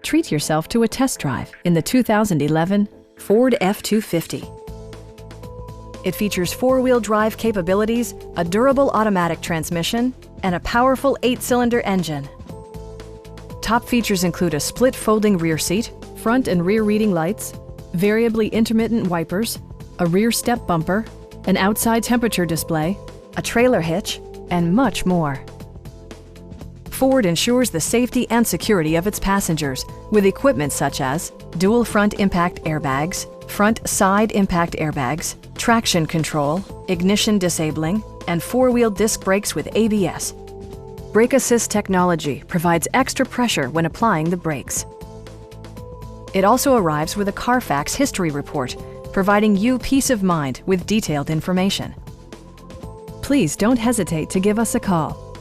Treat yourself to a test drive in the 2011 Ford F-250. It features four-wheel drive capabilities, a durable automatic transmission, and a powerful 8-cylinder engine. Top features include a split folding rear seat, front and rear reading lights, variably intermittent wipers, a rear step bumper, an outside temperature display, a trailer hitch, and much more. Ford ensures the safety and security of its passengers with equipment such as dual front impact airbags, front side impact airbags, traction control, ignition disabling, and four-wheel disc brakes with ABS. Brake Assist technology provides extra pressure when applying the brakes. It also arrives with a Carfax history report, providing you peace of mind with detailed information. Please don't hesitate to give us a call.